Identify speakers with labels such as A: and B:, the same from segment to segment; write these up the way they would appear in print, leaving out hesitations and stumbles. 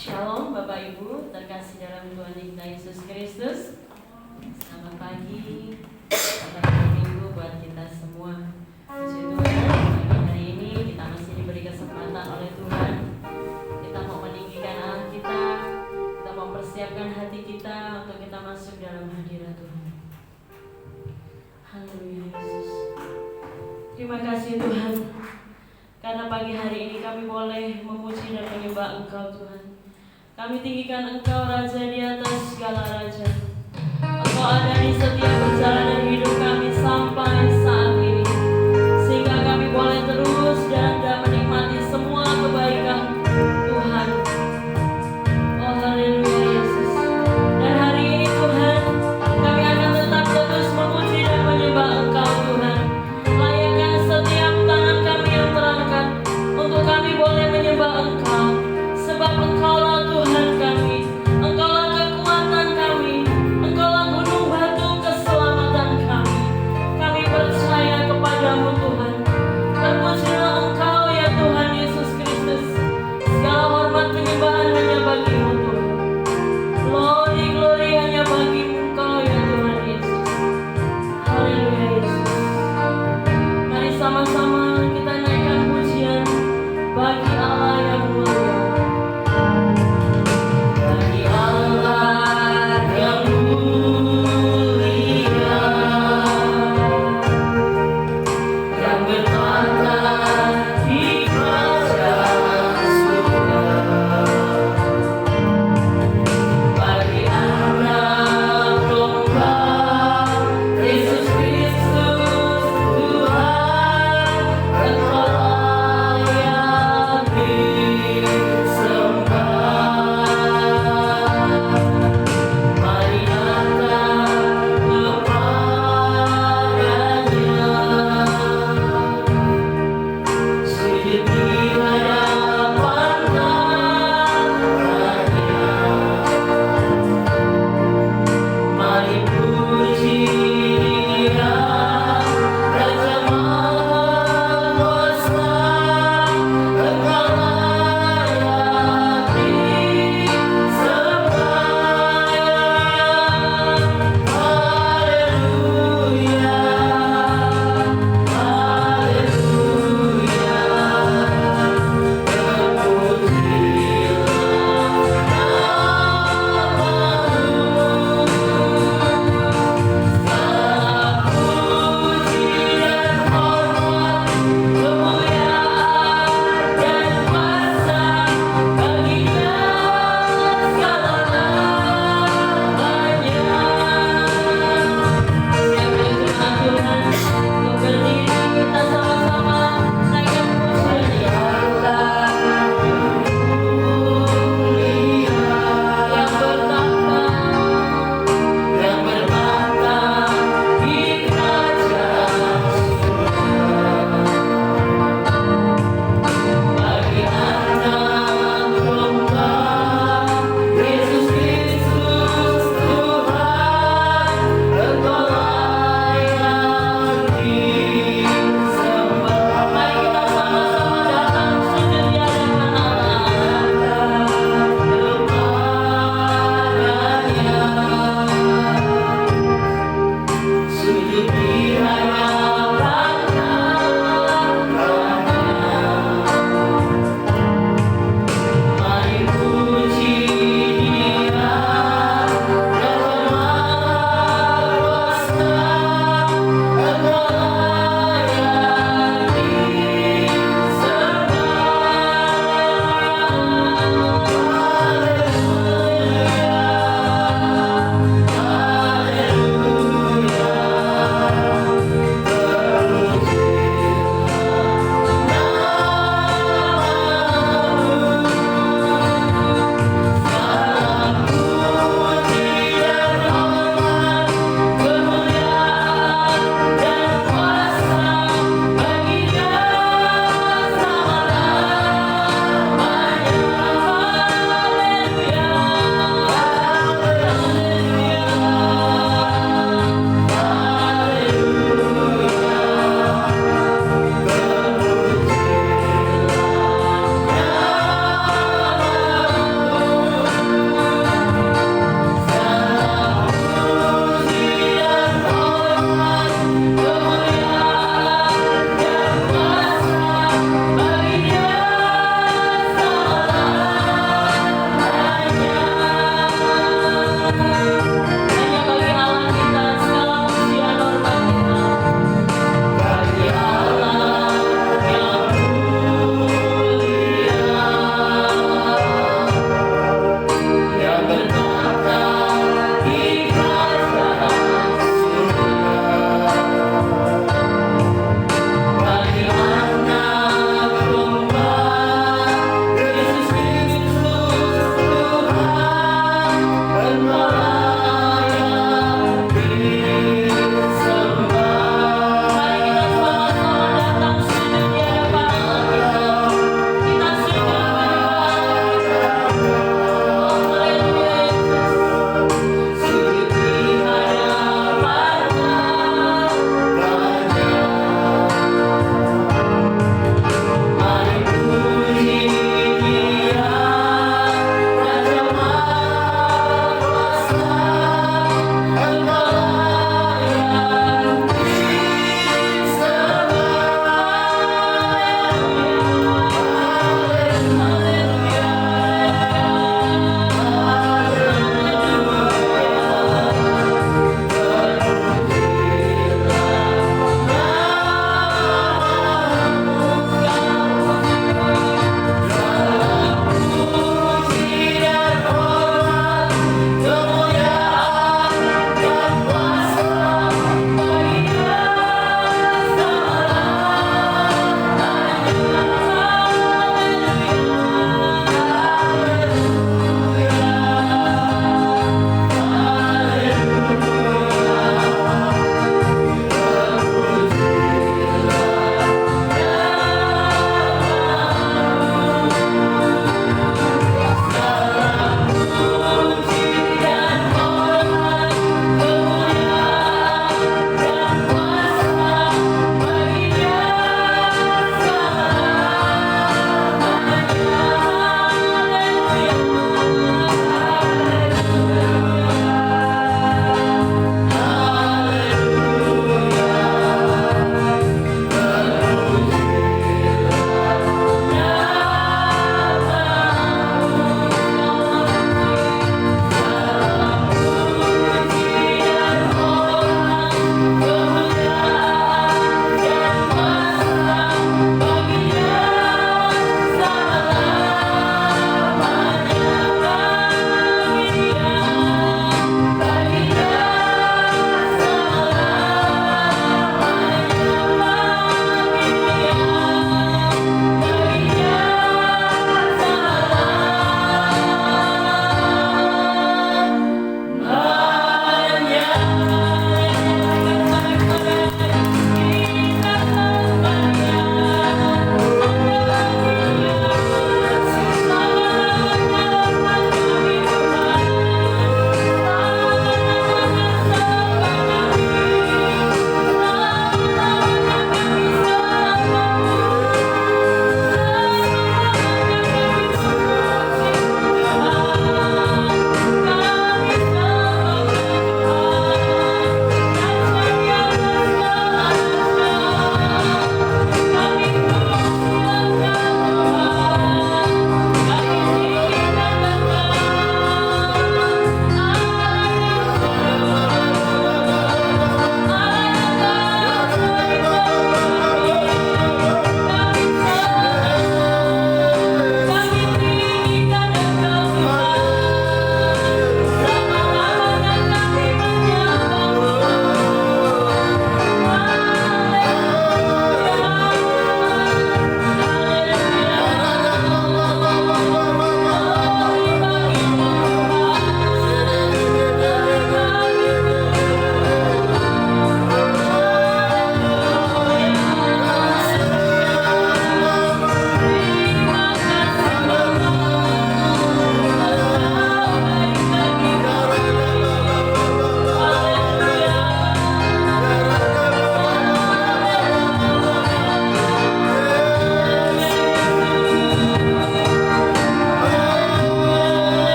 A: Shalom Bapak Ibu terkasih dalam Tuhan kita Yesus Kristus. Selamat pagi, selamat hari Minggu buat kita semua. Puji Tuhan, pagi hari ini kita masih diberi kesempatan oleh Tuhan. Kita mau meninggikan Allah kita mau mempersiapkan hati kita untuk kita masuk dalam hadirat Tuhan. Haleluya Yesus. Terima kasih Tuhan, karena pagi hari ini kami boleh memuji dan menyembah Engkau Tuhan. Kami tinggikan Engkau Raja di atas segala raja. Engkau ada di setiap perjalanan hidup kami sampai saat ini, sehingga kami boleh terus dan menikmati semua kebaikan Tuhan. Oh haleluya Yesus. Dan hari ini Tuhan, kami akan tetap terus memuji dan menyembah Engkau Tuhan. Layakkan setiap tangan kami yang terangkat untuk kami boleh menyembah Engkau, sebab Engkaulah Tuhan kami, Engkaulah kekuatan kami, Engkaulah gunung batu keselamatan kami. Kami percaya kepadamu Tuhan. Terpujilah Engkau ya Tuhan Yesus Kristus. Segala hormat penyembahan hanya bagimu Tuhan. Glory hanya bagimu Engkau ya Tuhan Yesus. Haleluya Yesus. Mari sama-sama kita naikkan pujian bagi Allah yang mulia. Bagi Allah yang mulia, yang bertata di kerajaan surga. Bagi anak domba Yesus Kristus Tuhan, Engkau layak disembah. Mari datang kepadanya, sujud di hadapan tangannya. Mari puji Dia, Raja Maha Kuasa. Engkau layak disembah. Haleluya, haleluya.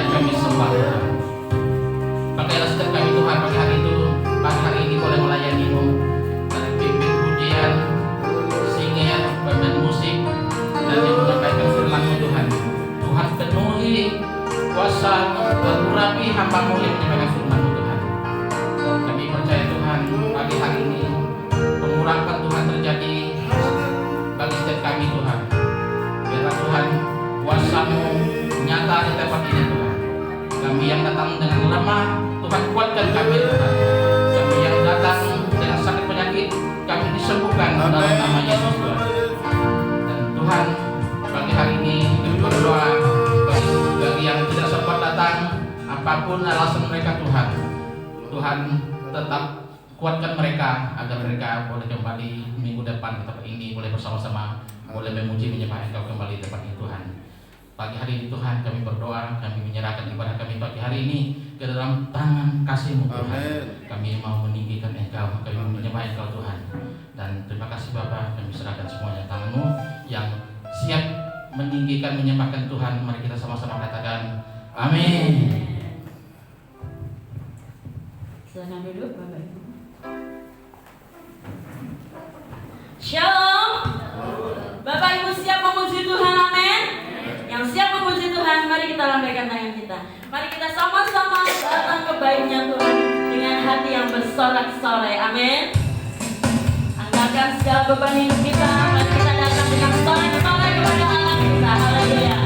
B: dan kami sembah Tuhan. Pakailah setiap kami Tuhan pagi hari itu, pagi hari ini boleh melayani-Mu dari pimpin pujian, singir, pemain musik, dan yang menyampaikan firman-Mu Tuhan. Tuhan penuhi kuasa dan urapi hamba-Mu yang menyampaikan firman-Mu Tuhan. Dan kami percaya Tuhan pagi hari ini pengurapan Tuhan terjadi bagi setiap kami Tuhan. Biarlah Tuhan kuasa-Mu nyata di tempat ini Tuhan. Kami yang datang dengan lemah, Tuhan kuatkan kami Tuhan. Kami yang datang dengan sakit penyakit, kami disembuhkan dalam nama Yesus Tuhan. Dan Tuhan pagi hari ini kami berdoa bagi yang tidak sempat datang, apapun alasan mereka Tuhan, Tuhan tetap kuatkan mereka agar mereka boleh kembali minggu depan ke tempat ini, boleh bersama-sama, boleh memuji menyembah Engkau kembali di tempat ini Tuhan. Pagi hari ini Tuhan kami berdoa, kami menyerahkan ibadah kami pagi hari ini ke dalam tangan kasih-Mu Tuhan.
C: Amen.
B: Kami mau meninggikan Engkau, kami mau menyembah Engkau Tuhan. Dan terima kasih Bapa, kami serahkan semuanya tangan-Mu yang siap meninggikan menyembahkan Tuhan. Mari kita sama-sama katakan amin.
A: Silakan duduk Bapak Ibu. Shalom. Bapak Ibu siap memuji Tuhan, amin. Yang siap memuji Tuhan, mari kita lambaikan tangan kita. Mari kita sama-sama datang ke baiknya Tuhan dengan hati yang bersorak-sorai, amin. Anggarkan segala beban hidup kita, mari kita datang dengan sorak-sorai kepada Allah kita, haleluya.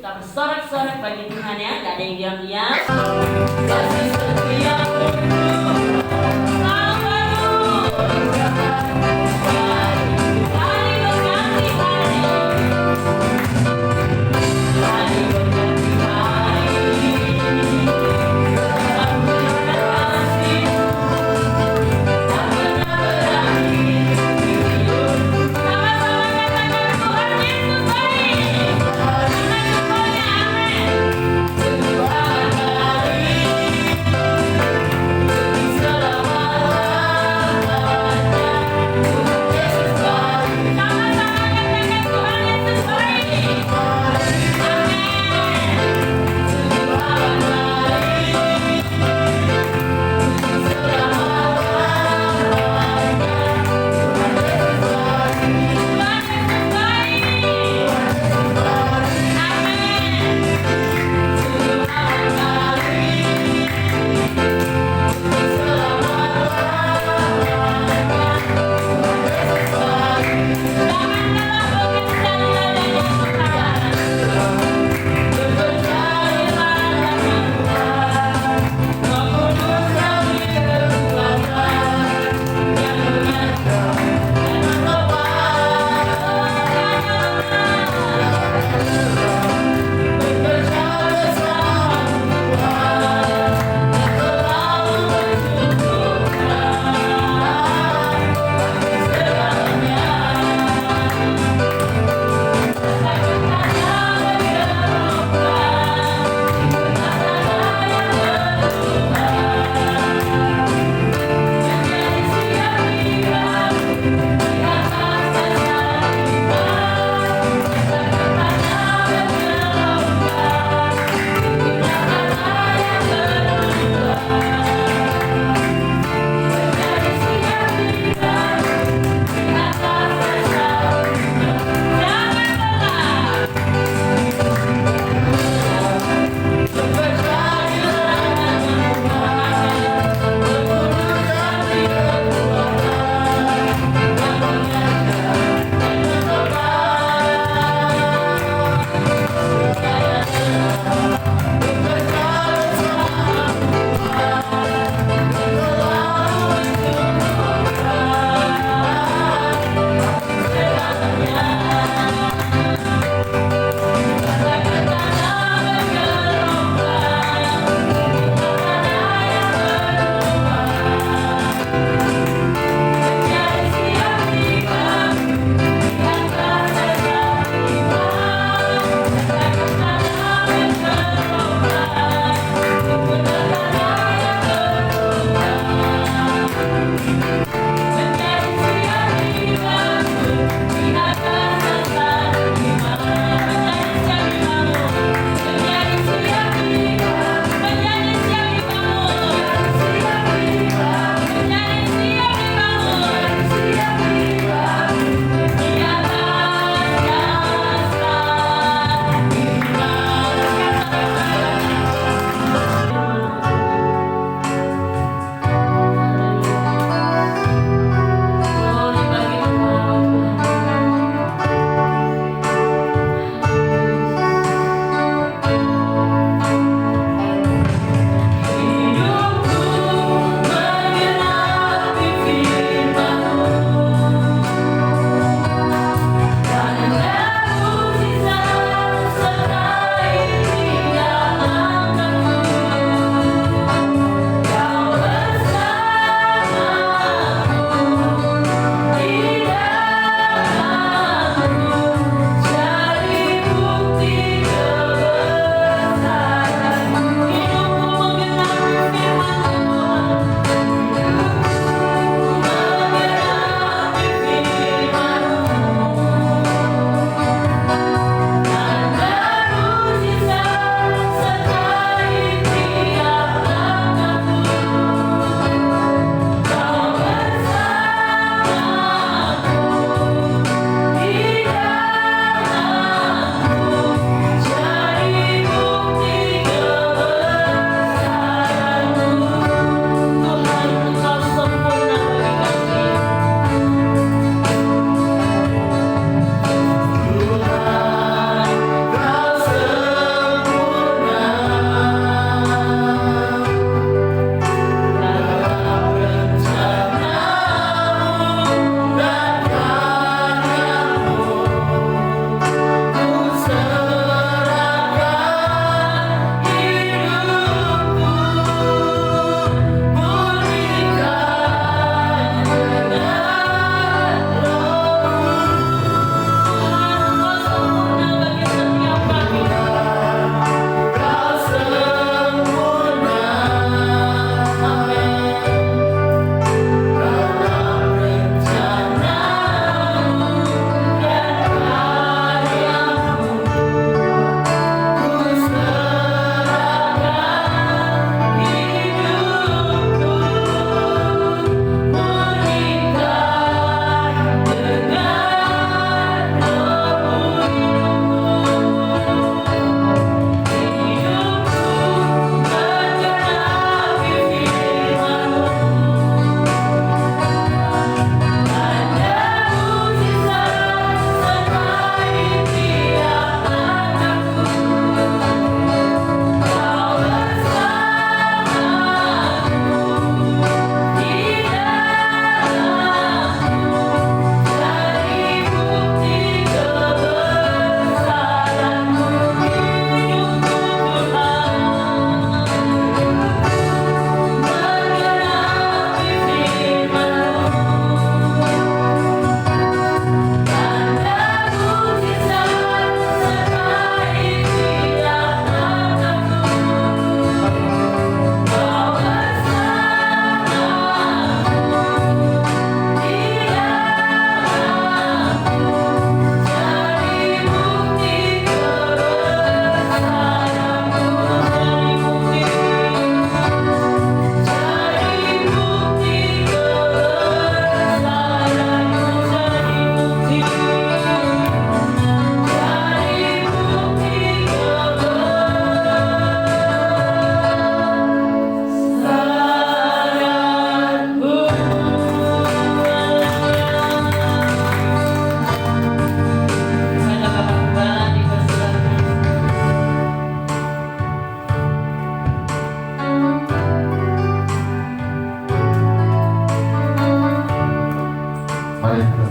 A: Bersorak-sorak bagi Tuhan ya, gak ada yang diam-diam. Kasih setiamu selalu hari berganti hari, hari berganti hari. Aku kasih tak pernah berakhir di hidupku. Sama-sama katakan Tuhan Yesus baik. Amin.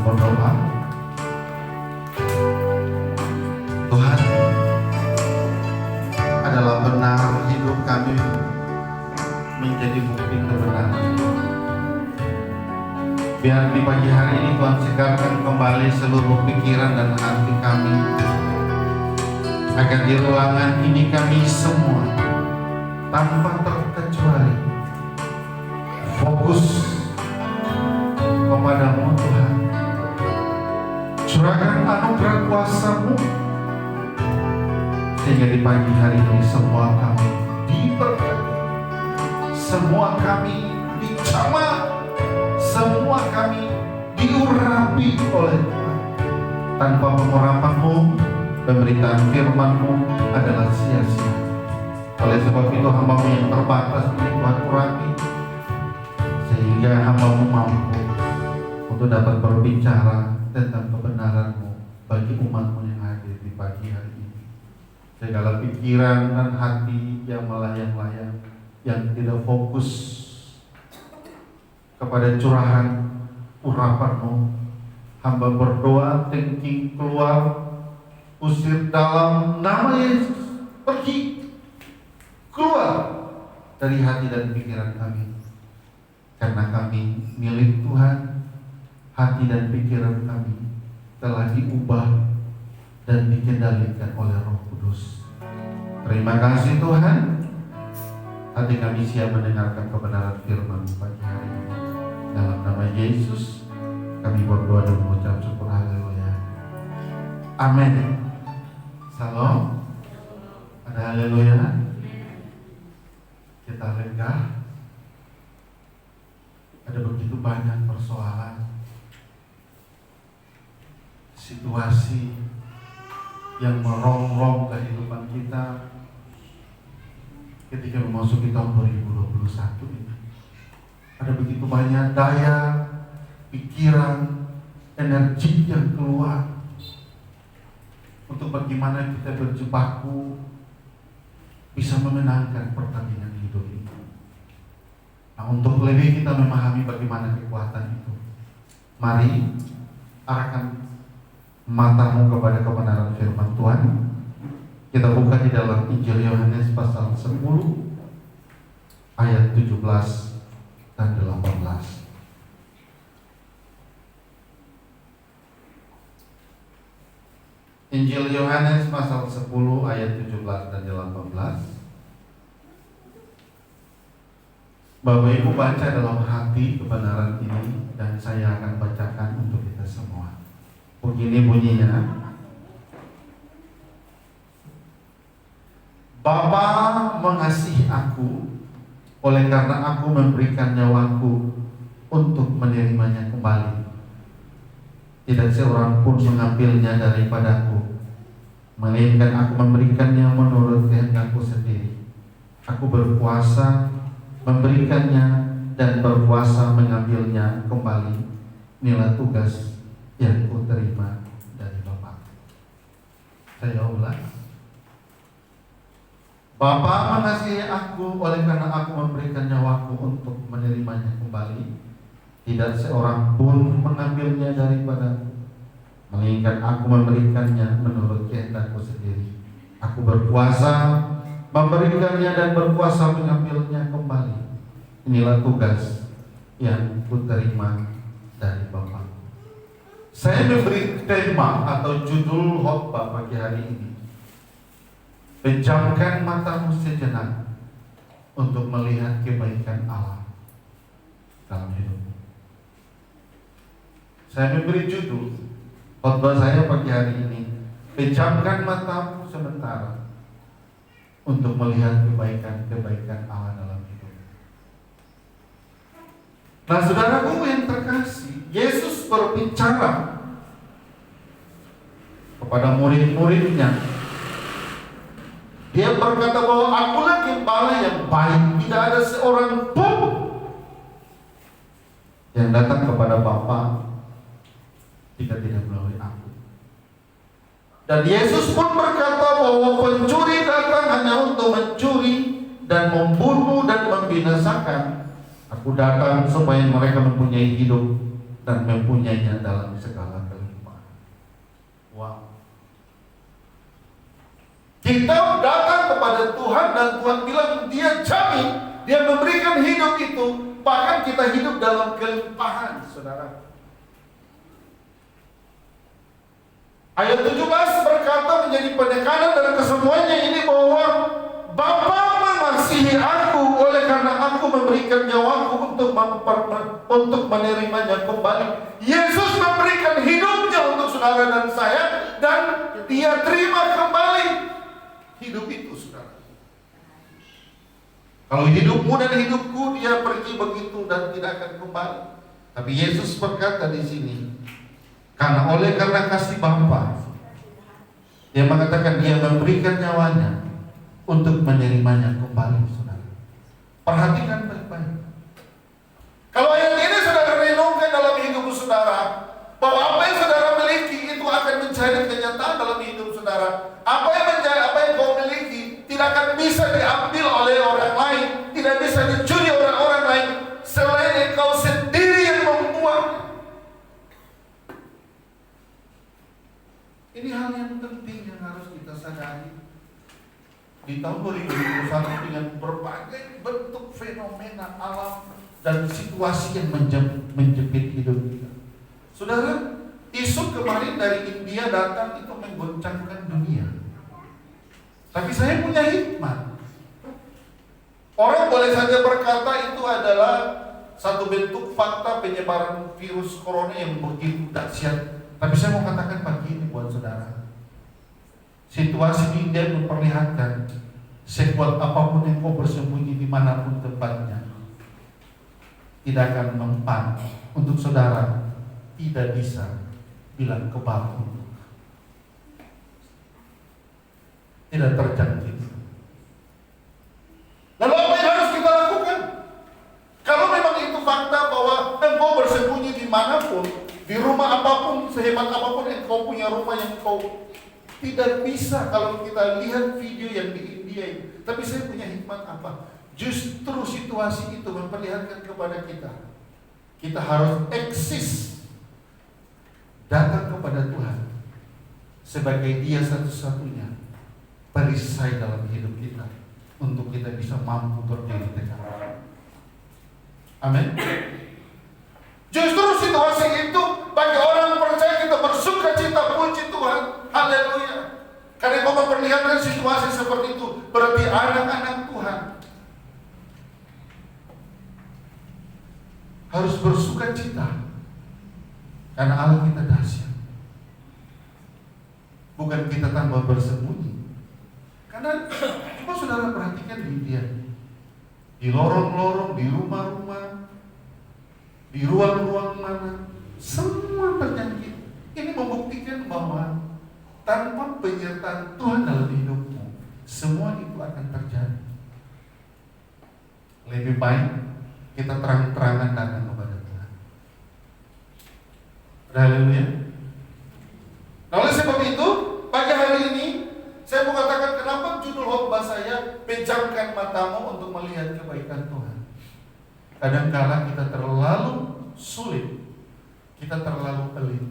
C: berdoa. Tuhan, adalah benar hidup kami menjadi bukti kebenaran. Biar di pagi hari ini Tuhan segarkan kembali seluruh pikiran dan hati kami, agar di ruangan ini kami semua tanpa terkecuali fokus kepadamu Tuhan. Curahkan anugerah kuasa-Mu sehingga di pagi hari ini semua kami diberkati, semua kami dijamah, semua kami diurapi oleh Tuhan. Tanpa pengurapan-Mu, pemberitaan firman-Mu adalah sia-sia. Oleh sebab itu hamba-Mu yang terbatas ini Tuhan urapi, sehingga hamba-Mu mampu untuk dapat berbicara tentang kebenaran-Mu bagi umat-Mu yang hadir di pagi hari ini. Segala pikiran dan hati yang melayang-layang, yang tidak fokus kepada curahan urapan-Mu, hamba berdoa, thinking keluar, usir dalam nama Yesus, pergi, keluar dari hati dan pikiran kami. Karena kami milik Tuhan, hati dan pikiran kami telah diubah dan dikendalikan oleh Roh Kudus. Terima kasih Tuhan, hati kami siap mendengarkan kebenaran firman pagi hari ini. Dalam nama Yesus kami berdoa dan mengucap syukur. Haleluya. Amin. Salam. Ada haleluya. Kita lega. Ada begitu banyak persoalan, situasi yang merongrong kehidupan kita ketika memasuki tahun 2021 ini. Ada begitu banyak daya, pikiran, energi yang keluar untuk bagaimana kita berjibaku bisa memenangkan pertandingan hidup ini. Nah, untuk lebih kita memahami bagaimana kekuatan itu, mari arahkan matamu kepada kebenaran firman Tuhan. Kita buka di dalam Injil Yohanes pasal 10 ayat 17 dan 18. Injil Yohanes pasal 10 ayat 17 dan 18. Bapak Ibu baca dalam hati kebenaran ini, dan saya akan bacakan untuk kita semua. Begini bunyinya. Bapa mengasihi aku, oleh karena aku memberikan nyawaku untuk menerimanya kembali. Tidak seorang pun mengambilnya daripadaku, melainkan aku memberikannya menurut kehendakku sendiri. Aku berkuasa memberikannya dan berkuasa mengambilnya kembali. Inilah tugas yang kuterima dari Bapa. Saya ulang. Bapa mengasihi aku, oleh karena aku memberikan nyawaku untuk menerimanya kembali. Tidak seorang pun mengambilnya daripadaku, melainkan aku memberikannya menurut kehendakku sendiri. Aku berkuasa memberikannya dan berkuasa mengambilnya kembali. Inilah tugas yang kuterima dari Bapa. Saya memberi tema atau judul khotbah pagi hari ini, pejamkan matamu sejenak untuk melihat kebaikan Allah dalam hidupmu. Saya memberi judul khotbah saya pagi hari ini, pejamkan matamu sementara untuk melihat kebaikan-kebaikan Allah dalam hidup. Nah, saudaraku yang terkasih, Yesus berbicara kepada murid-muridnya. Dia berkata bahwa akulah gembala yang baik, tidak ada seorang pun yang datang kepada Bapa jika tidak melalui aku. Dan Yesus pun berkata bahwa pencuri datang hanya untuk mencuri dan membunuh dan membinasakan. Aku datang supaya mereka mempunyai hidup dan mempunyainya dalam segala kelimpahan. Wow. Kita datang kepada Tuhan dan Tuhan bilang Dia jamin, Dia memberikan hidup itu, bahkan kita hidup dalam kelimpahan, saudara. Ayat 17 berkata menjadi penekanan dari kesemuanya ini bahwa Bapa mengasihi aku oleh karena aku memberikan nyawaku untuk menerimanya kembali. Yesus memberikan hidupnya untuk saudara dan saya, dan Dia terima kembali hidup itu, saudara. Kalau hidupmu dan hidupku, Dia pergi begitu dan tidak akan kembali. Tapi Yesus berkata di sini, karena kasih Bapa, Dia mengatakan Dia memberikan nyawanya untuk menerimanya kembali, saudara. Perhatikan baik-baik. Kalau ayat ini saudara renungkan dalam hidup saudara, bahwa apa yang saudara miliki itu akan menjadi kenyataan dalam hidup saudara. Apa yang kau miliki tidak akan bisa diambil oleh orang lain, tidak bisa dicuri orang lain, selain engkau sendiri yang membuat. Ini hal yang penting yang harus kita sadari. Di tahun 2021 dengan berbagai bentuk fenomena alam dan situasi yang menjepit hidup kita. Saudara, isu kemarin dari India datang itu menggoncangkan dunia. Tapi saya punya hikmat. Orang boleh saja berkata itu adalah satu bentuk fakta penyebaran virus corona yang begitu dahsyat. Tapi saya mau katakan pagi ini buat saudara, situasi di India memperlihatkan sekuat apapun yang kau bersembunyi dimanapun tempatnya, tidak akan mempan untuk saudara tidak bisa bilang kebal, tidak terjangkit. Lalu apa yang harus kita lakukan? Kalau memang itu fakta bahwa engkau bersembunyi dimanapun, di rumah apapun, sehebat apapun engkau punya rumah yang kau tidak bisa. Kalau kita lihat video yang di India ini, tapi saya punya hikmat apa? Justru situasi itu memperlihatkan kepada kita harus eksis, datang kepada Tuhan sebagai Dia satu-satunya perisai dalam hidup kita, untuk kita bisa mampu berdiri tegak. Amin. Justru situasi itu bagi orang percaya kita bersuka cita, puji Tuhan, haleluya. Karena kau memperlihatkan situasi seperti itu, berarti anak-anak Tuhan harus bersuka cita karena Allah kita dahsyat. Bukan kita tambah bersembunyi. Karena coba saudara perhatikan di India, di lorong-lorong, di rumah-rumah, di ruang-ruang mana, semua terjangkit. Ini membuktikan bahwa tanpa penyertaan Tuhan dalam hidupmu, semua itu akan terjadi. Lebih baik kita terang-terangan datang kepada Tuhan. Haleluya. Nah, oleh sebab itu, pagi hari ini saya mau katakan kenapa judul khotbah saya pejamkan matamu untuk melihat kebaikan Tuhan. Kadang-kala kita terlalu sulit, kita terlalu pelit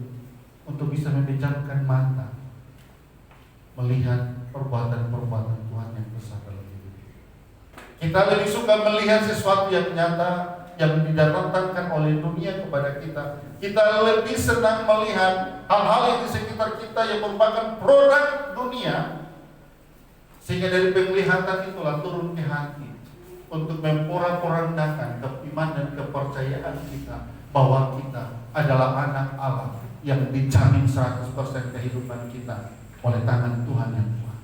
C: untuk bisa memejamkan mata melihat perbuatan-perbuatan Tuhan yang besar dalam hidup. Kita lebih suka melihat sesuatu yang nyata yang didatangkan oleh dunia kepada kita. Kita lebih senang melihat hal-hal yang di sekitar kita yang merupakan produk dunia, sehingga dari penglihatan itulah turun ke hati untuk memporak-porandakan keimanan dan kepercayaan kita bahwa kita adalah anak Allah yang dijamin 100% kehidupan kita oleh tangan Tuhan yang kuat.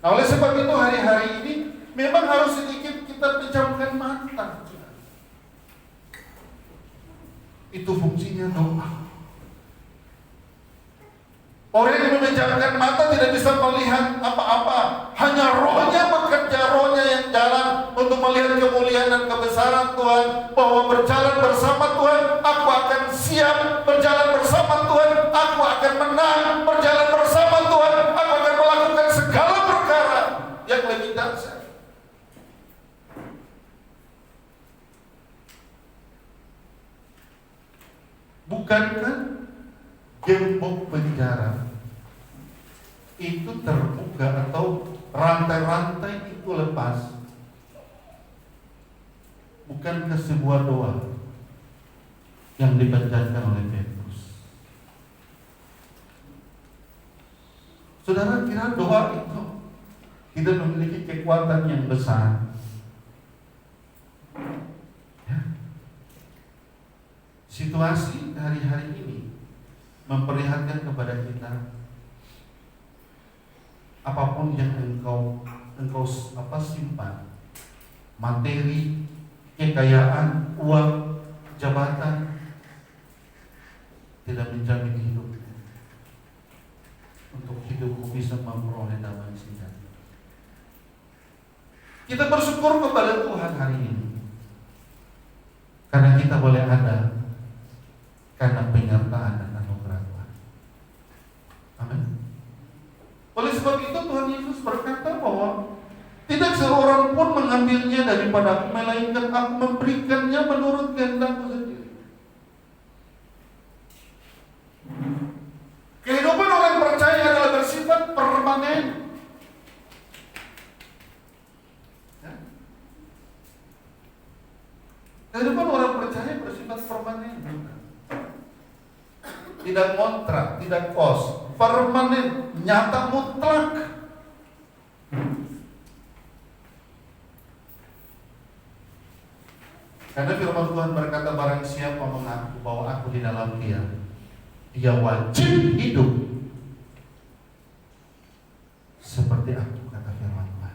C: Nah, oleh sebab itu hari-hari ini memang harus sedikit kita pejamkan mata. Itu fungsinya doa. Orang yang memejamkan mata tidak bisa melihat apa-apa. Hanya rohnya bekerja, rohnya yang jalan untuk melihat kemuliaan dan kebesaran Tuhan. Bahwa berjalan bersama Tuhan, aku akan siap. Berjalan bersama Tuhan, aku akan menang. Berjalan bersama Tuhan, aku akan melakukan segala perkara yang lebih dahsyat. Bukankah gembok penjara itu terbuka atau rantai-rantai itu lepas? Bukankah sebuah doa yang dibacakan oleh Petrus? Saudara, kira doa itu tidak memiliki kekuatan yang besar? Ya. Situasi hari-hari ini memperlihatkan kepada kita, apapun yang engkau simpan, materi, kekayaan, uang, jabatan, tidak menjamin hidupmu. Untuk hidupmu bisa memperoleh damai sejati. Kita bersyukur kepada Tuhan hari ini, karena kita boleh ada karena penyertaan dan anugerah Tuhan. Amin. Oleh sebab itu Tuhan Yesus berkata bahwa tidak seorang pun mengambilnya daripada aku, melainkan aku memberikannya menurut kehendakku sendiri. Kehidupan orang percaya adalah bersifat permanen. Ya? Kehidupan orang percaya bersifat permanen. Tidak kontrak, tidak kos, permanen, nyata, mutlak. Karena firman Tuhan berkata, barang siapa mengaku bahwa aku di dalam dia wajib hidup seperti aku, kata firman Tuhan.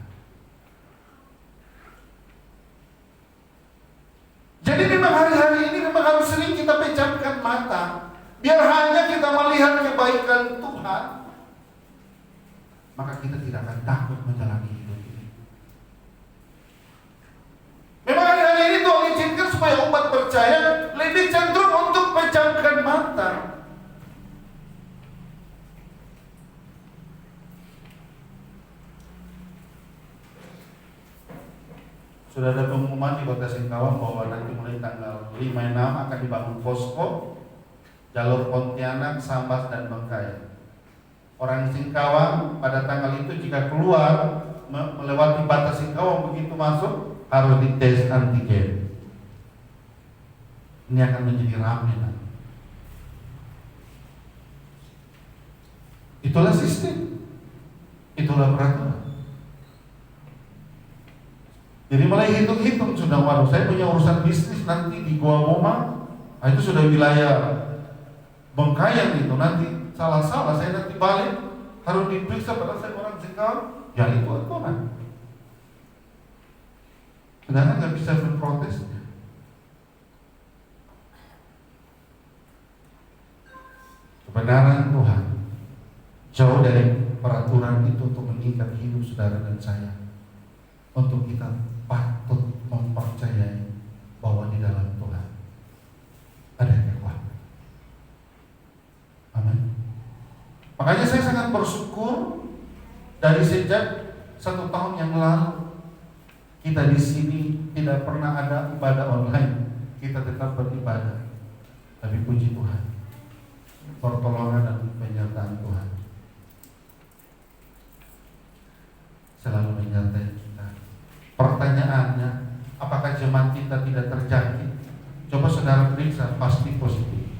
C: Jadi memang hari-hari ini memang harus sering kita pejamkan mata, biar hanya kita melihat kebaikan Tuhan, maka kita tidak akan takut menjalani hidup ini. Memang hari-hari ini Tuhan izinkan supaya umat percaya lebih cenderung untuk pejamkan mata. Sudah ada pengumuman di Kota Singkawang bahwa nanti mulai tanggal 5-6 akan dibangun posko jalur Pontianak, Sambas, dan Bengkai. Orang Singkawang pada tanggal itu jika keluar melewati batas Singkawang, begitu masuk harus dites antigen. Ini akan menjadi ramai nanti. Itulah sistem, itulah peraturan. Jadi mulai hitung-hitung sudah, waduh saya punya urusan bisnis nanti di Gua Moma, itu sudah wilayah Bengkayang itu, nanti salah-salah saya nanti balik harus diperiksa pada saya orang Singkawang, ya itu aturan. Sedangkan nggak bisa berprotes. Kebenaran Tuhan jauh dari peraturan itu untuk mengikat hidup saudara dan saya, untuk kita patut mempercayai bahwa di dalam Tuhan ada kekuatan. Amin. Makanya saya sangat bersyukur dari sejak 1 tahun yang lalu kita di sini tidak pernah ada ibadah online, kita tetap beribadah. Tapi puji Tuhan, pertolongan dan penyertaan Tuhan selalu menyertai kita. Pertanyaannya, apakah jemaat kita tidak terjangkit? Coba saudara periksa, pasti positif.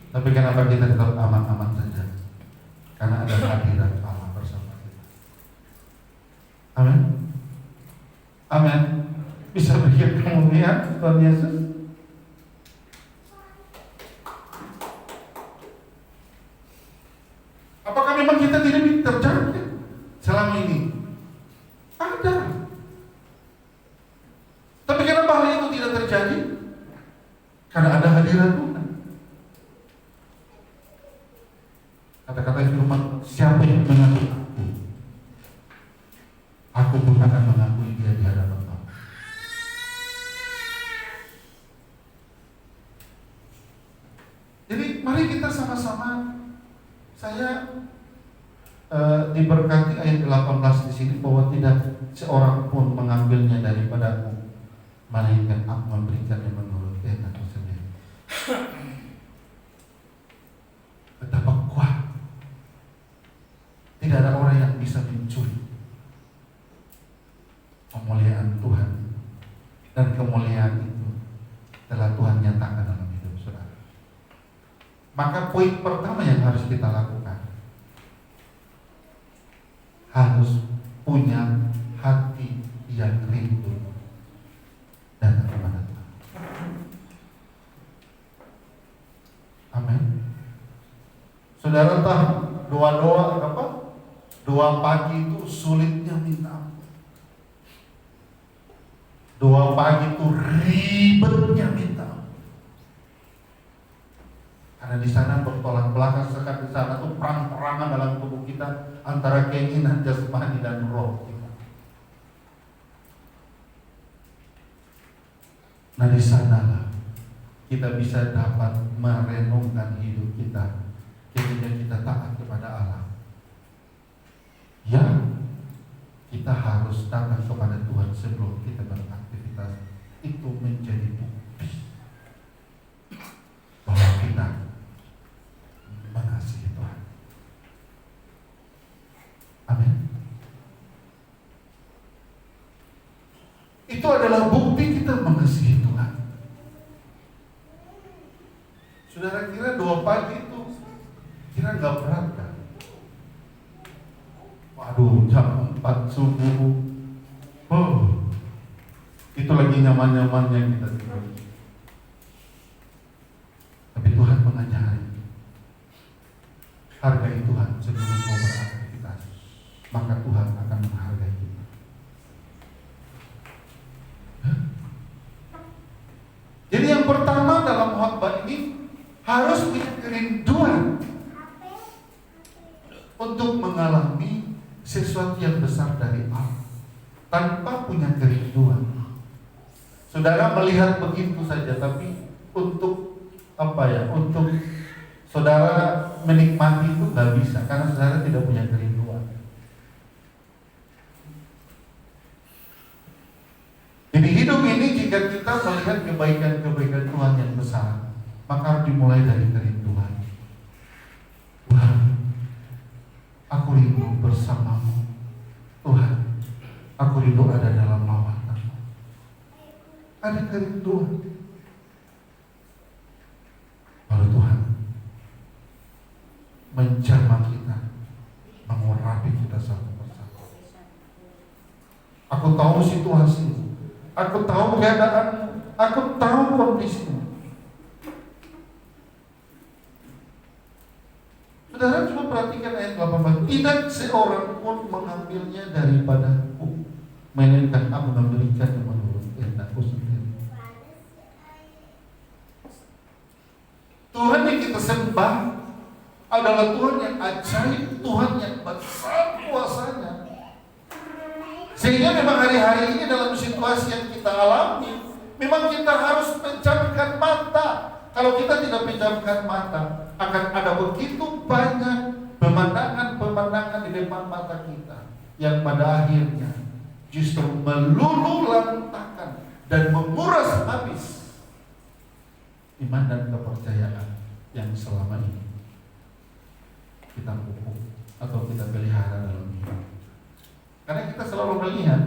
C: Tapi kenapa kita tetap aman-aman saja? Karena ada hadirat Allah bersama kita. Amin. Amin. Bisa berikan kemuliaan Tuhan Yesus. Apakah memang kita tidak terjangkit selama ini? Ada. Tapi kenapa hal itu tidak terjadi? Karena ada hadirat Tuhan. Kata-kata firman, siapa yang mengakui aku pun akan mengakui dia di hadapan Allah. Jadi mari kita sama-sama, saya diberkati ayat 18 di sini bahwa tidak seorang pun mengambilnya daripadaku, melainkan aku memberikannya menurut kehendakku sendiri. Betapa kuat. Tidak ada orang yang bisa mencuri kemuliaan Tuhan. Dan kemuliaan itu telah Tuhan nyatakan dalam hidup saudara. Maka poin pertama yang harus kita lakukan, harus punya hati yang rindu datang kepada Tuhan. Amin. Saudara tahu doa pagi itu sulitnya minta ampun. Doa pagi itu ribetnya minta ampun. Karena di sana bertolak belakang, sekat di sana tuh perang-perangan dalam tubuh kita antara keinginan jasmani dan roh kita. Nah, di sanalah kita bisa dapat merenungkan hidup kita ketika kita taat kepada Allah. Ya, kita harus datang kepada Tuhan sebelum kita beraktivitas. Itu menjadi bukti bahwa kita mengasihi Tuhan. Amin. Itu adalah bukti kita mengasihi Tuhan. Saudara kira doa pagi itu kira nggak berat kan? Waduh, jam 4 subuh. Oh, itu lagi nyaman-nyamannya kita tidur. Tapi Tuhan mengajari, hargai Tuhan sebelum mau beraktivitas, maka Tuhan akan menghargai kita. Jadi yang pertama dalam khotbah ini harus punya kerinduan untuk mengalami sesuatu yang besar dari Allah. Tanpa punya kerinduan, saudara melihat begitu saja, tapi untuk untuk saudara menikmati itu nggak bisa, karena saudara tidak punya kerinduan. Jadi hidup ini jika kita melihat kebaikan-kebaikan Tuhan yang besar, maka harus dimulai dari kerinduan. Tuhan, aku rindu bersamamu. Tuhan, aku rindu ada dalam lawatan-Mu. Ada kerinduan. Lalu Tuhan menjamah kita, mengurapi kita satu persatu. Aku tahu situasimu, aku tahu keadaanmu, aku tahu kondisimu. Saudara coba perhatikan ayat 18. Tidak seorang pun mengambilnya daripadaku, melainkan aku memberikannya menurut kehendakku sendiri. Tuhan yang kita sembah adalah Tuhan yang ajaib, Tuhan yang besar kuasanya. Sehingga memang hari-hari ini dalam situasi yang kita alami, memang kita harus pejamkan mata. Kalau kita tidak pejamkan mata, akan ada begitu banyak pemandangan-pemandangan di depan mata kita yang pada akhirnya justru meluluhlantahkan dan menguras habis iman dan kepercayaan yang selama ini kita pupuk atau kita pelihara dalam hidup. Karena kita selalu melihat,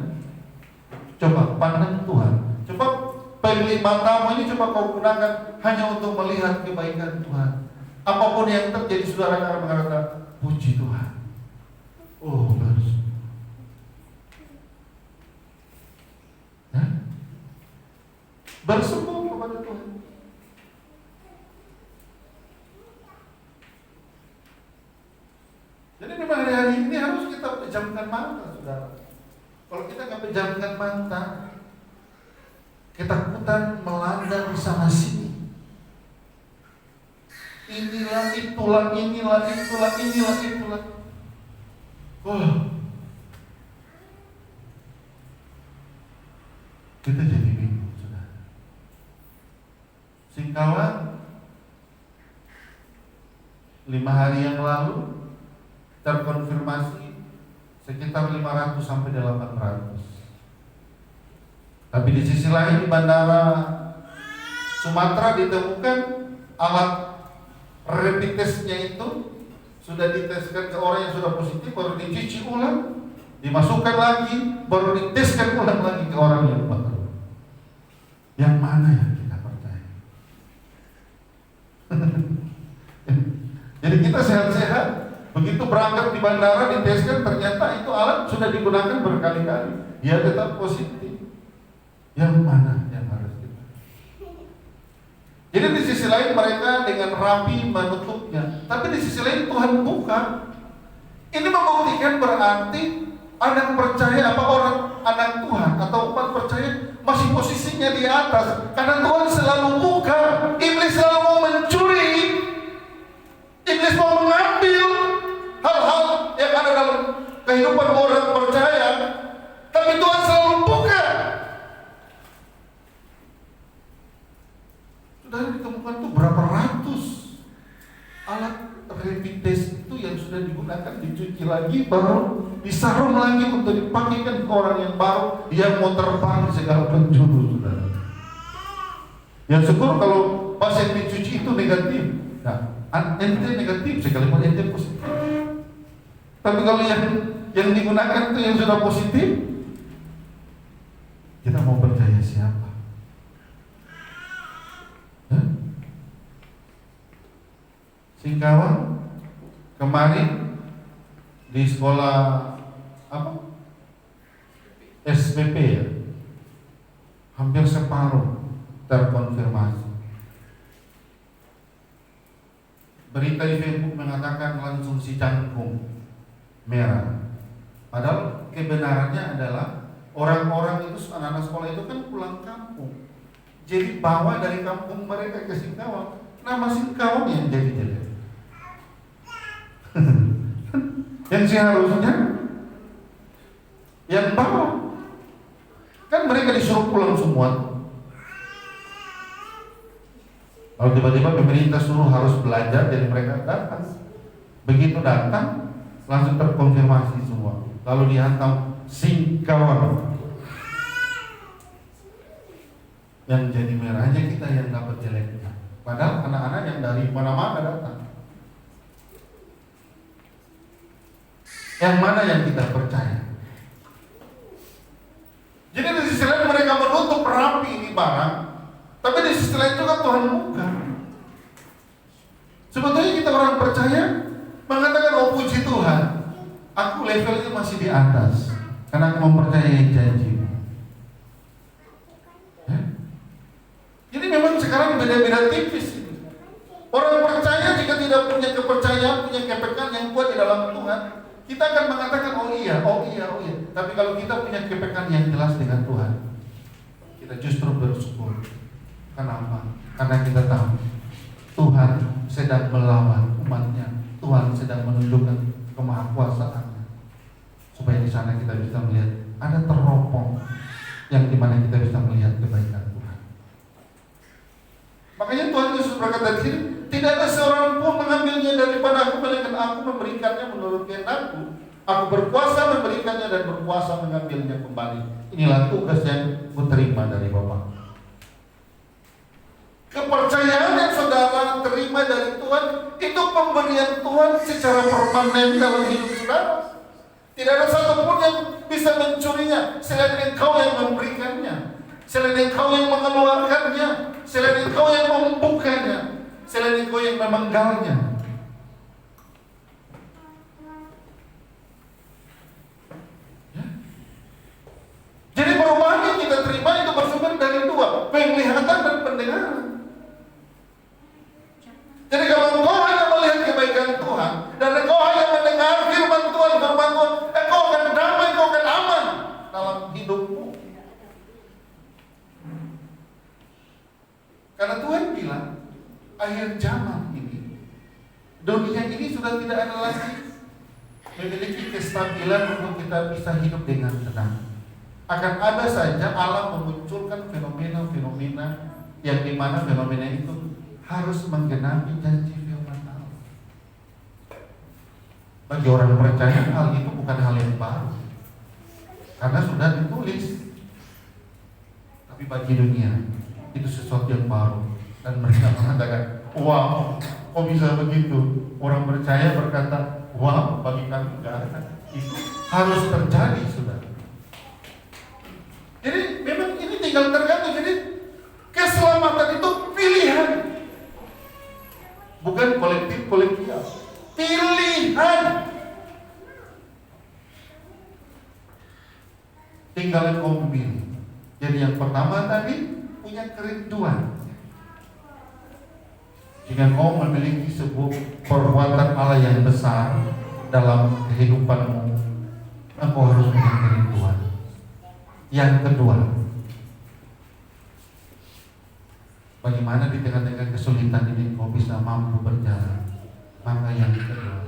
C: coba pandang Tuhan, coba pilih matamu ini, coba kau gunakan hanya untuk melihat kebaikan Tuhan. Apapun yang terjadi, saudara akan mengatakan puji Tuhan. Oh, bersyukur. Ya? Bersyukur kepada Tuhan. Jadi memang hari-hari ini harus kita pejamkan mata, saudara. Kalau kita nggak pejamkan mata, ketakutan melanda di sana sini. Inilah, itulah. Kita jadi bingung, saudara. Singkawan 5 hari yang lalu terkonfirmasi sekitar 500 sampai 800. Tapi di sisi lain di bandara Sumatera ditemukan alat rapid testnya itu sudah diteskan ke orang yang sudah positif, baru dicuci ulang, dimasukkan lagi, baru diteskan ulang lagi ke orang yang baru. Yang mana yang kita percaya? Jadi kita sehat-sehat, begitu berangkat di bandara diteskan, ternyata itu alat sudah digunakan berkali-kali, dia tetap positif. Yang mana yang harus kita? Jadi di sisi lain mereka dengan rapi menutupnya, tapi di sisi lain Tuhan buka. Ini membuktikan berarti anak percaya apa orang anak Tuhan atau umat percaya masih posisinya di atas, karena Tuhan selalu buka. Iblis selalu mau mencuri, iblis mau mengambil hal-hal yang ada dalam kehidupan orang percaya, tapi Tuhan selalu buka. Sudah ditemukan tuh berapa ratus alat rapid test itu yang sudah digunakan, dicuci lagi, baru disarung lagi untuk dipakaikan ke orang yang baru yang mau terbang segala penjuru, saudara. Ya syukur kalau pas yang dicuci itu negatif. Nah, ente negatif sekalipun ente positif. Tapi kalau yang digunakan itu yang sudah positif, kita mau percaya siapa? Singkawang kemarin di sekolah apa? SPP ya, hampir separuh terkonfirmasi. Berita di Facebook mengatakan langsung si cangkung merah. Padahal kebenarannya adalah orang-orang itu, anak-anak sekolah itu kan pulang kampung, jadi bawa dari kampung mereka ke Singkawang. Nama Singkawang yang jadi jelek. Yang seharusnya yang bawa, kan mereka disuruh pulang semua. Kalau tiba-tiba pemerintah suruh harus belajar, jadi mereka datang. Begitu datang langsung terkonfirmasi semua, lalu dihantam Singkawang. Yang jadi merah aja kita yang dapat jeleknya, padahal anak-anak yang dari mana-mana datang. Yang mana yang kita percaya? Jadi di sisi lain mereka menutup rapi ini barang, tapi di sisi lain juga Tuhan buka. Sebetulnya kita orang percaya mengatakan, oh puji Tuhan, aku levelnya masih di atas karena aku mempercayai janji-Mu. Ya? Jadi memang sekarang beda-beda tipis. Orang percaya jika tidak punya kepercayaan, punya kepekaan yang kuat di dalam Tuhan, kita akan mengatakan oh iya. Tapi kalau kita punya kepekaan yang jelas dengan Tuhan, kita justru bersyukur. Kenapa? Karena kita tahu Tuhan sedang melawan umatnya, Tuhan sedang menunjukkan kemahakuasaannya, supaya di sana kita bisa melihat ada teropong yang dimana kita bisa melihat kebaikan Tuhan. Makanya Tuhan Yesus berkata di sini, tidak ada seorang pun mengambilnya daripada aku, melainkan aku memberikannya menurut kehendak-Ku. Aku berkuasa memberikannya dan berkuasa mengambilnya kembali. Inilah tugas yang kuterima dari Bapa. Kepercayaan yang saudara terima dari Tuhan, itu pemberian Tuhan secara permanen dalam hidup saudara. Tidak ada satupun yang bisa mencurinya selain Engkau yang memberikannya, selain Engkau yang mengeluarkannya, selain Engkau yang membukanya, selain Engkau yang memenggalnya. Ya? Jadi perubahan yang kita terima itu bersumber dari dua, penglihatan dan pendengaran. Jadi kalau engkau hanya melihat kebaikan Tuhan dan engkau hanya mendengar firman Tuhan, engkau akan damai, engkau akan aman dalam hidupmu. Karena Tuhan bilang, akhir zaman ini, dunia ini sudah tidak ada lagi memiliki kestabilan untuk kita bisa hidup dengan tenang. Akan ada saja alam memunculkan fenomena-fenomena yang dimana fenomena itu harus menggenapi janji firman Allah. Bagi orang percaya hal itu bukan hal yang baru, karena sudah ditulis. Tapi bagi dunia itu sesuatu yang baru. Dan mereka mengatakan, wow, kok bisa begitu? Orang percaya berkata, wow, bagi kami enggak ada. Itu harus terjadi, saudara. Jadi memang ini tinggal tergantung. Jadi keselamatan itu pilihan, bukan kolektif-kolektif. Pilihan. Tinggal kau memilih. Jadi yang pertama tadi punya kerinduan. Jika kau memiliki sebuah perbuatan Allah yang besar dalam kehidupanmu, engkau harus punya kerinduan. Yang kedua, bagaimana di tengah-tengah kesulitan ini kau bisa mampu berjalan? Maka yang kedua,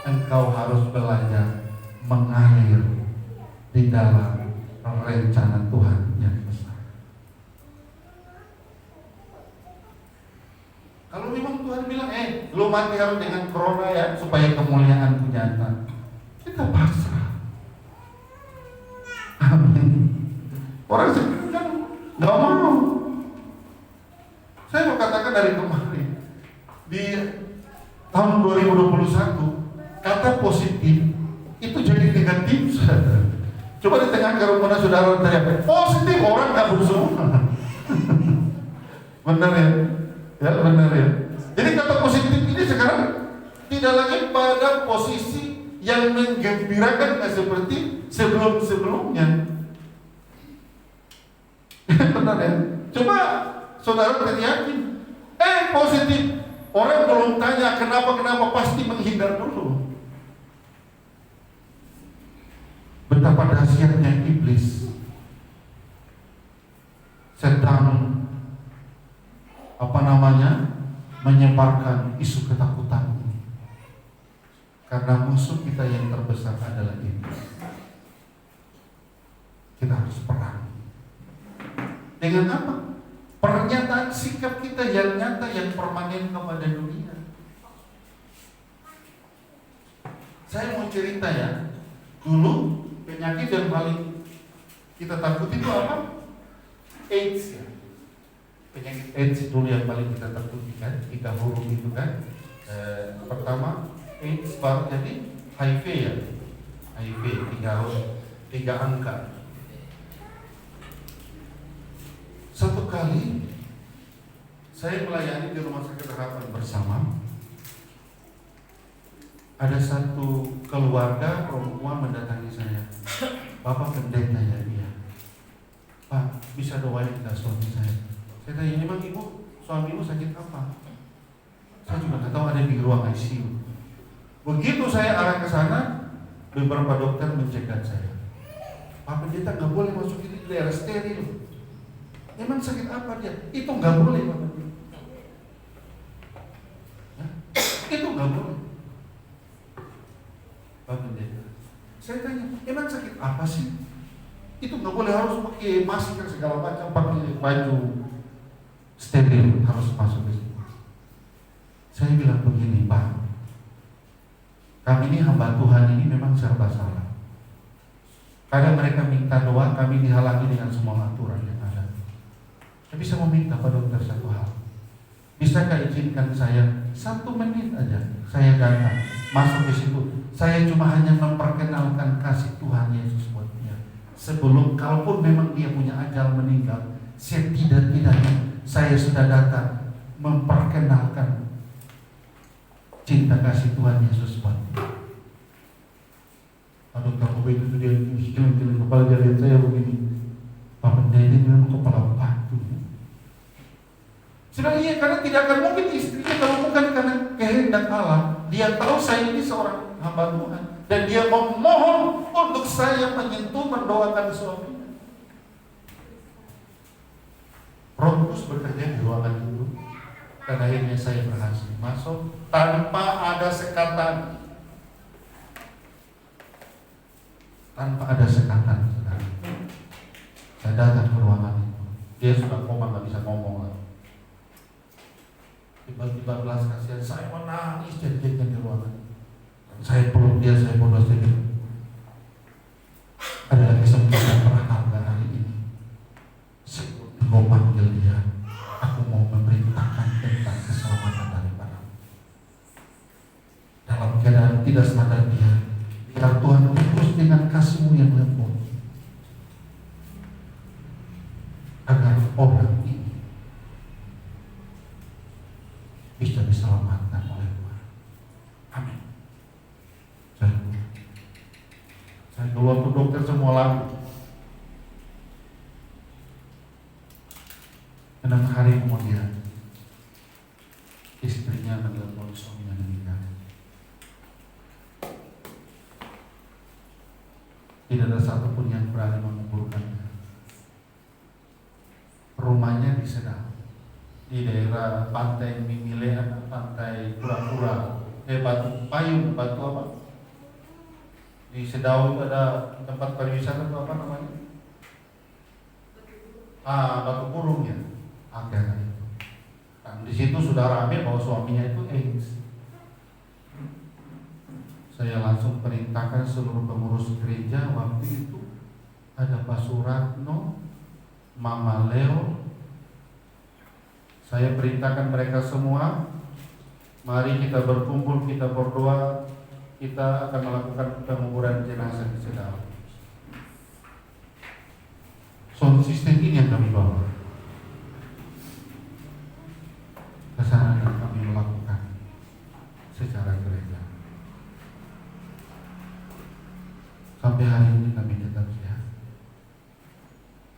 C: engkau harus belajar mengalir di dalam rencana Tuhan yang besar. Kalau memang Tuhan bilang, lu mati harus dengan corona ya, supaya kemuliaanku nyata, kita pasrah. Amin. Orang sekarang kan nggak mau. Saya mau katakan dari kemarin, di tahun 2021 kata positif itu jadi negatif. Coba di tengah kerumunan saudara teriak positif, orang kabur semua. Benar ya? Ya benar ya. Jadi kata positif ini sekarang tidak lagi pada posisi yang menggembirakan seperti sebelum-sebelumnya. Benar ya? Coba saudara yakin, positif. Orang belum tanya kenapa pasti menghindar dulu. Betapa dahsyatnya iblis sedang menyebarkan isu ketakutan ini. Karena musuh kita yang terbesar adalah iblis. Kita harus perang. Dengan apa? Pernyataan sikap kita yang nyata, yang permanen kepada dunia. Saya mau cerita ya. Dulu penyakit yang paling kita takut itu apa? AIDS ya. Penyakit AIDS dulu yang paling kita takuti kan, 3 huruf itu kan. Pertama AIDS, baru jadi HIV ya. HIV 3 huruf, 3 angka. Satu kali saya melayani di Rumah Sakit Harapan Bersama. Ada satu keluarga perempuan mendatangi saya. Bapak pendeta ya? Iya. Pak, bisa doain kita suami saya. Saya tanya, memang ibu, suamimu sakit apa? Saya juga nggak tahu, ada di ruang ICU. Begitu saya arah ke sana, beberapa dokter mencegat saya. Pak pendeta nggak boleh masuk di daerah steril. Emang sakit apa dia? Itu nggak boleh Pak pendeta. Ya? Itu nggak boleh. Pak pendeta, saya tanya, emang sakit apa sih? Itu nggak boleh, harus pakai masker segala macam, pakai baju steril, harus masuk ke situ. Saya bilang begini, Pak, kami ini hamba Tuhan ini memang serba salah. Kadang mereka minta doa, kami dihalangi dengan semua aturan yang ada. Tapi saya mau minta pada dokter satu hal. Bisakah izinkan saya 1 menit aja, saya datang masuk ke situ. Saya cuma hanya memperkenalkan kasih Tuhan Yesus buat dia. Sebelum, kalaupun memang dia punya ajal meninggal, setidak-tidaknya saya sudah datang memperkenalkan cinta kasih Tuhan Yesus buat dia. Aduh, kamu itu dia jalan-jalan kepala, dia lihat saya begini. Pak pendeta ini memang kepala batu. Sudah iya, karena tidak akan mungkin istrinya kalau bukan karena kehendak Allah. Dia tahu saya ini seorang hamba Tuhan dan dia memohon untuk saya menyentuh, mendoakan suaminya. Roh Kudus bekerja di ruangan itu dan akhirnya saya berhasil masuk tanpa ada sekatan. Tanpa ada sekatan, saudara. Saya datang ke ruangan itu. Dia sudah koma, nggak bisa ngomong lagi. Tiba-tiba belas kasihan, saya menangis jadi-jadinya di ruangan. Saya peluk dia, saya berdoa, saya bilang, adalah kesempatan berharga hari ini. Sebelum kau panggil dia, aku mau memberitakan tidak sadar dia. Biar Tuhan utus dengan kasih-Mu yang lembut, agar orang ini bisa diselamatkan oleh Tuhan. Amin. Saya keluar ke dokter semua lalu. 6 hari kemudian istrinya menelpon suaminya meninggal. Tidak ada satupun yang berani menguburkannya. Rumahnya di Sedau, di daerah pantai Mimile, pantai Kura-Kura, Batu Payung, Batu apa? Di Sedau itu ada tempat pariwisata itu apa namanya? Batu Burung ya. Akhirnya itu. Dan di situ sudah rame bahwa suaminya itu AIDS. Saya langsung perintahkan seluruh pengurus gereja waktu itu, ada Pak Suratno, Mama Leo. Saya perintahkan mereka semua, mari kita berkumpul, kita berdoa, kita akan melakukan penguburan jenazah di Sedau. Sound system ini yang kami bawa ke sana dan kami melakukan secara gereja. Sampai hari ini kami tetap sehat.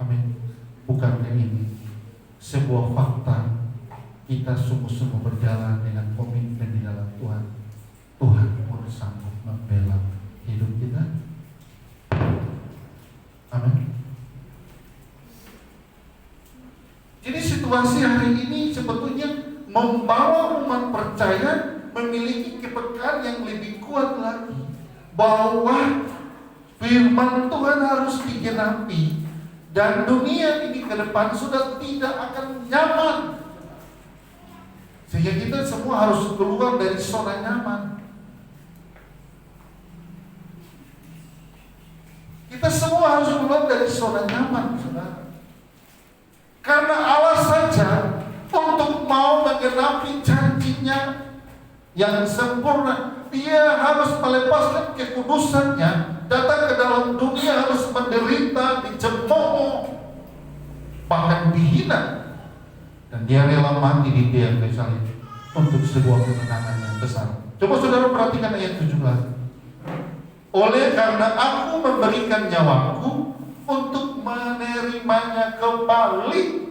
C: Amin. Bukankah ini sebuah fakta, kita sungguh-sungguh berjalan dengan komitmen di dalam Tuhan. Tuhan pun sanggup membela hidup kita. Amin. Jadi situasi hari ini sebetulnya membawa umat percaya memiliki kepekaan yang lebih kuat lagi, bahwa firman Tuhan harus digenapi dan dunia ini ke depan sudah tidak akan nyaman, sehingga kita semua harus keluar dari zona nyaman. Kita semua harus keluar dari zona nyaman, saudara. Karena Allah saja untuk mau menggenapi janjinya yang sempurna, dia harus melepaskan kekudusannya, datang ke dalam dunia, harus menderita, dicemooh, bahkan dihina, dan dia rela mati di tiang kayu salib untuk sebuah kemenangan yang besar. Coba saudara perhatikan ayat 17. Oleh karena aku memberikan nyawaku untuk menerimanya kembali.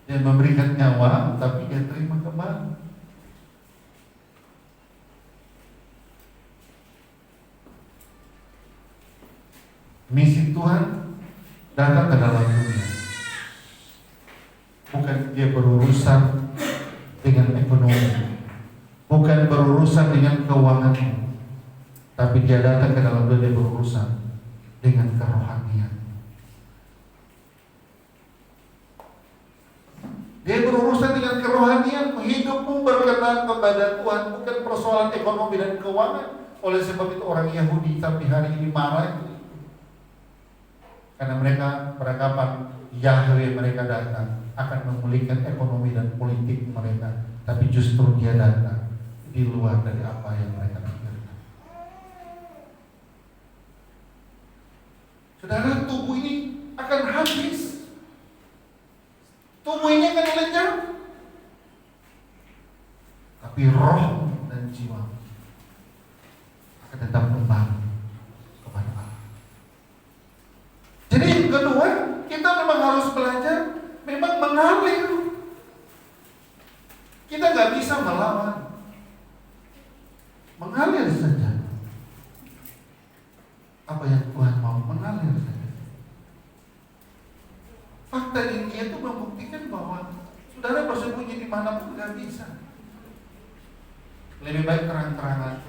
C: Dia memberikan nyawa, tapi dia terima kembali. Misi Tuhan datang ke dalam dunia, bukan dia berurusan dengan ekonomi, bukan berurusan dengan keuangan, tapi dia datang ke dalam dunia berurusan dengan kerohanian. Dia berurusan dengan kerohanian. Hidupmu berkenan kepada Tuhan, bukan persoalan ekonomi dan keuangan. Oleh sebab itu orang Yahudi sampai hari ini marah itu. Karena mereka beranggapan Yahweh mereka datang akan memulihkan ekonomi dan politik mereka, tapi justru dia datang di luar dari apa yang mereka pikirkan. Saudara, tubuh ini akan habis. Tubuh ini akan lenyap, tapi roh dan jiwa akan tetap kembali kepada Allah. Jadi yang kedua, kita memang harus belajar memang mengalir. Kita nggak bisa melawan, mengalir saja. Apa yang Tuhan mau, mengalir saja. Fakta ini itu membuktikan bahwa saudara bersembunyi dimanapun nggak bisa. Lebih baik terang-terangan.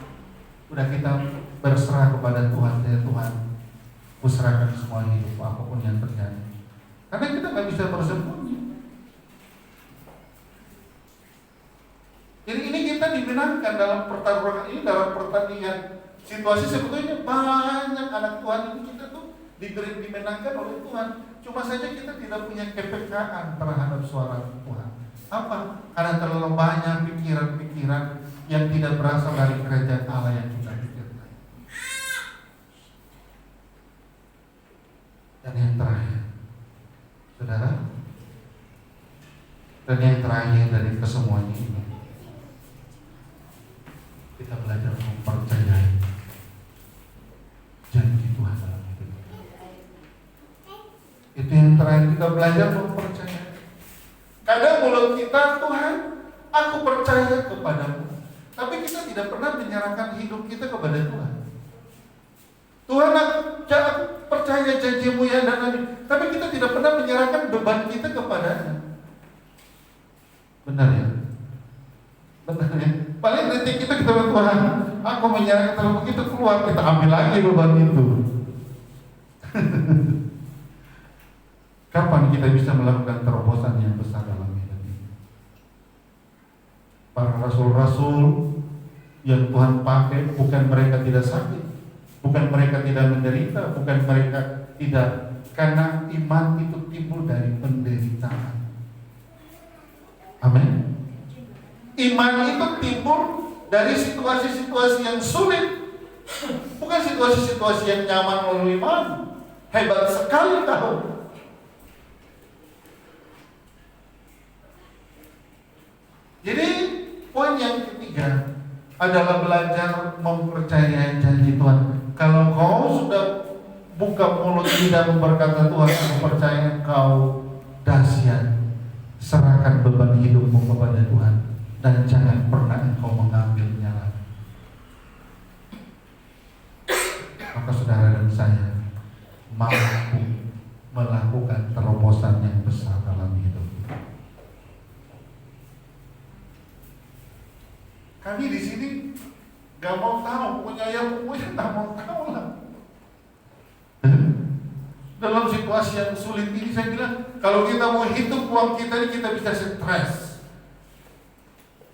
C: Udah kita berserah kepada Tuhan. Ya Tuhan, kuserahkan semua hidup apapun yang terjadi. Karena kita nggak bisa bersembunyi. Jadi ini kita dimenangkan dalam pertarungan ini, dalam pertandingan situasi sebetulnya banyak anak Tuhan ini kita tuh dimenangkan oleh Tuhan. Cuma saja kita tidak punya kepekaan terhadap suara Tuhan. Apa? Karena terlalu banyak pikiran-pikiran yang tidak berasal dari kerajaan Allah yang kita pikirkan. Dan yang terakhir, saudara, dan yang terakhir dari kesemuanya ini, kita belajar mempercayai janji Tuhan dalam hidup kita. Itu yang terakhir, kita belajar mempercayai. Kadang mulut kita, Tuhan, aku percaya kepadamu, tapi kita tidak pernah menyerahkan hidup kita kepada Tuhan. Tuhan, aku percaya janjimu ya, tapi kita tidak pernah menyerahkan beban kita kepadanya. Benar ya? Benar ya? Paling detik kita bilang, Tuhan, aku menyerahkan, kalau begitu keluar, kita ambil lagi beban itu. Kapan kita bisa melakukan terobosan yang besar dalam hidup ini? Para rasul-rasul yang Tuhan pakai, bukan mereka tidak sakit, bukan mereka tidak menderita, bukan mereka tidak, karena iman itu timbul dari penderitaan. Amin. Iman itu timbul dari situasi-situasi yang sulit, bukan situasi-situasi yang nyaman melalui iman. Hebat sekali kau. Jadi poin yang ketiga adalah belajar mempercayai janji Tuhan. Kalau kau sudah buka mulut tidak berkata, Tuhan, aku percaya kau dahsyat, serahkan beban hidupmu kepada Tuhan dan jangan pernah engkau mengambilnya lagi. Maka saudara dan saya mampu melakukan terobosan yang besar dalam hidup. Kami di sini gak mau tahu, punya gak mau tahu lah. Dalam situasi yang sulit ini saya bilang, kalau kita mau hitung uang kita ini, kita bisa stres.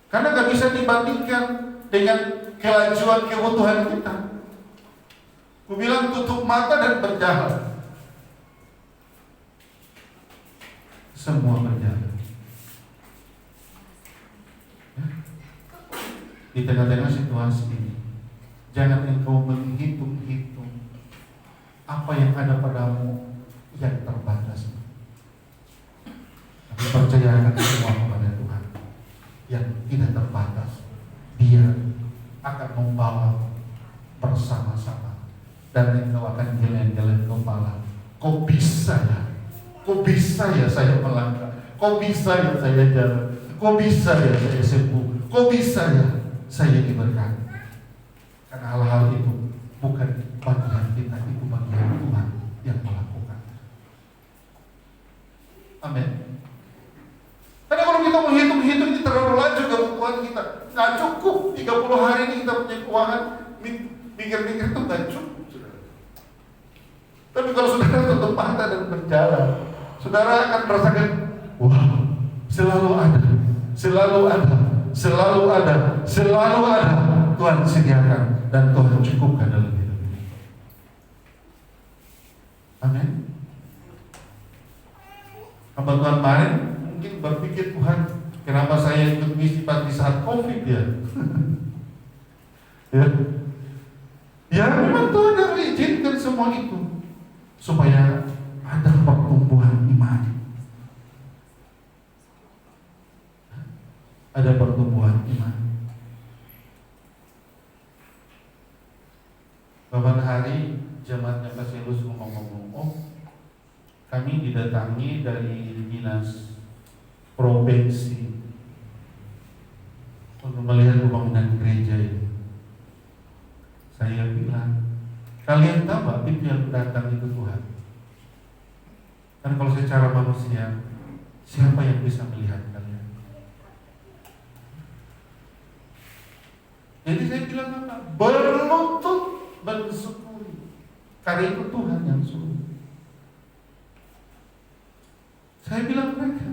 C: Karena gak bisa dibandingkan dengan kelajuan kebutuhan kita. Aku bilang tutup mata dan berjalan. Semua berjalan. Di tengah-tengah situasi ini, jangan engkau menghitung-hitung apa yang ada padamu yang terbatas. Tapi percayakan semua kepada Tuhan yang tidak terbatas. Dia akan membawa bersama-sama dan engkau akan geleng-geleng kepala. Kok bisa ya? Kok bisa ya saya melangkah? Kok bisa ya saya jalan? Kok bisa ya saya sembuh? Kok bisa ya saya diberkati? Karena hal-hal itu bukan bagian kita, itu bagian Tuhan yang melakukan. Amin. Karena kalau kita menghitung-hitung ini terlalu laju kebutuhan kita, nggak cukup. 30 hari ini kita punya keuangan, mikir-mikir itu nggak cukup, saudara. Tapi kalau saudara tutup mata dan berjalan, saudara akan merasakan, wah, selalu ada, selalu ada, selalu ada, selalu ada. Tuhan sediakan dan Tuhan cukupkan dalam hidup ini. Amin. Hamba Tuhan kemarin mungkin berpikir, Tuhan, kenapa saya ikut misi di saat COVID ya? Ya memang Tuhan harus izinkan semua itu supaya ada pertumbuhan iman, ada pertumbuhan iman. Beberapa hari jemaatnya Pasilus ngomong-ngomong, oh kami didatangi dari dinas provinsi untuk melihat pembangunan gereja ini. Saya bilang, kalian tahu Pak, itu yang datang itu Tuhan. Karena kalau secara manusia, siapa yang bisa melihat kalian? Jadi saya bilang apa? Berlutut bersyukuri, karena itu Tuhan yang suruh. Saya bilang mereka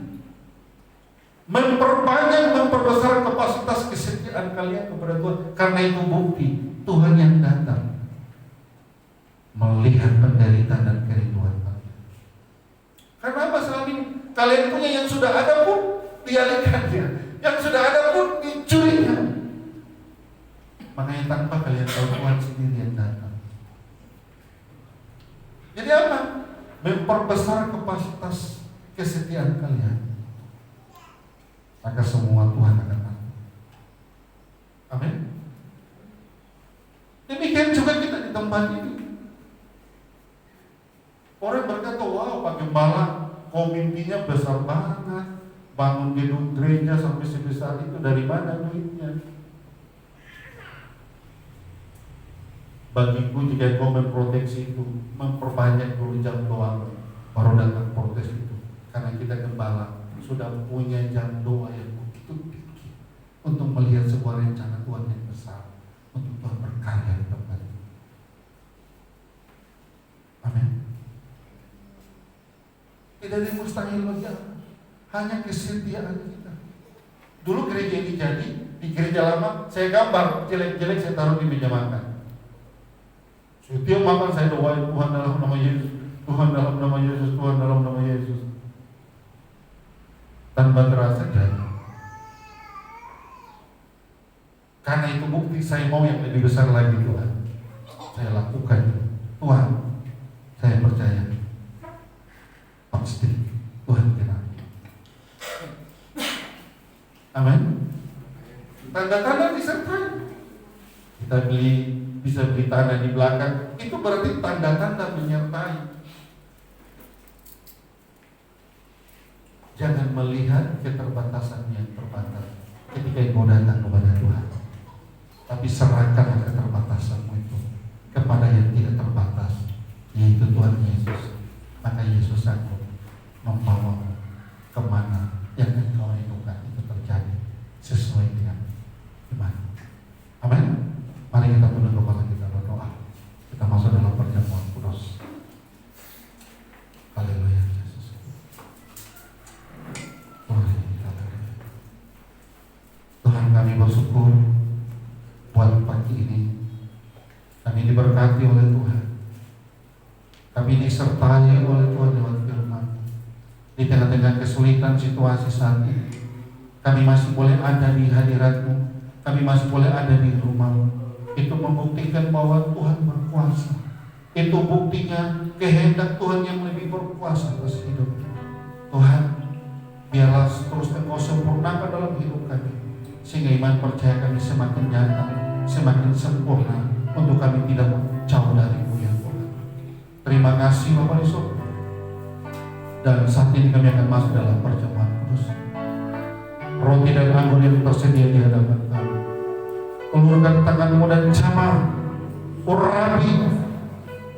C: memperbanyak, memperbesar kapasitas kesetiaan kalian kepada Tuhan, karena itu bukti Tuhan yang datang melihat penderitaan dan kerinduan kalian. Karena apa selama ini? Kalian punya yang sudah ada pun dialihkannya, yang sudah ada pun dicurinya. tanpa kalian tahu Tuhan sendiri yang datang. Jadi apa? Memperbesar kapasitas kesetiaan kalian, maka semua Tuhan akan tahu. Amin. Demikian juga kita di tempat ini. Orang berkata, wow Pak Gembala, kok mimpinya besar banget, bangun gedung gereja sampai sebesar itu, dari mana duitnya? Bagiku jika kau memproteksi itu, memperbanyak dulu jam doa, baru datang protes itu. Karena kita gembala sudah punya jam doa yang begitu tinggi untuk melihat sebuah rencana Tuhan yang besar, untuk Tuhan berkarya di tempat ini. Amin. Tidak ada yang mustahil bagi Allah, hanya kesetiaan kita. Dulu gereja ini jadi, di gereja lama saya gambar jelek-jelek, saya taruh di meja makan. Setiap makan saya doain, Tuhan dalam nama Yesus, Tuhan dalam nama Yesus, Tuhan dalam nama Yesus. Tanpa terasa jadi. Karena itu bukti saya mau yang lebih besar lagi Tuhan. Saya lakukan Tuhan, saya percaya pasti Tuhan kenal. Amin. Tanda-tanda disertai. Kita bisa beli tanah di belakang, itu berarti tanda-tanda menyertai. Jangan melihat keterbatasan yang terbatas ketika engkau datang kepada Tuhan, tapi serahkan keterbatasanmu itu kepada yang tidak terbatas, yaitu Tuhan Yesus. Maka Yesus sanggup membawamu kemana yang engkau rindukan itu terjadi sesuai dengan iman. Amin. Mari kita tunduk kepala kita berdoa. Kita masuk dalam perjamuan kudus. Haleluya Yesus. Tuhan, kami bersyukur buat pagi ini. Kami diberkati oleh Tuhan. Kami disertai oleh Tuhan lewat firman. Di tengah-tengah kesulitan situasi saat ini, kami masih boleh ada di hadirat-Mu. Kami masih boleh ada di rumah-Mu. Itu membuktikan bahwa Tuhan berkuasa. Itu buktinya kehendak Tuhan yang lebih berkuasa atas hidup. Tuhan, biarlah terus Engkau sempurnakan dalam hidup kami, sehingga iman percaya kami semakin nyata, semakin sempurna, untuk kami tidak jauh dari-Mu ya Tuhan. Terima kasih Bapa di surga. Dan saat ini kami akan masuk dalam perjamuan kudus. Roti dan anggur yang tersedia di hadapan kami, ulurkan tanganmu dan jamah, urapi,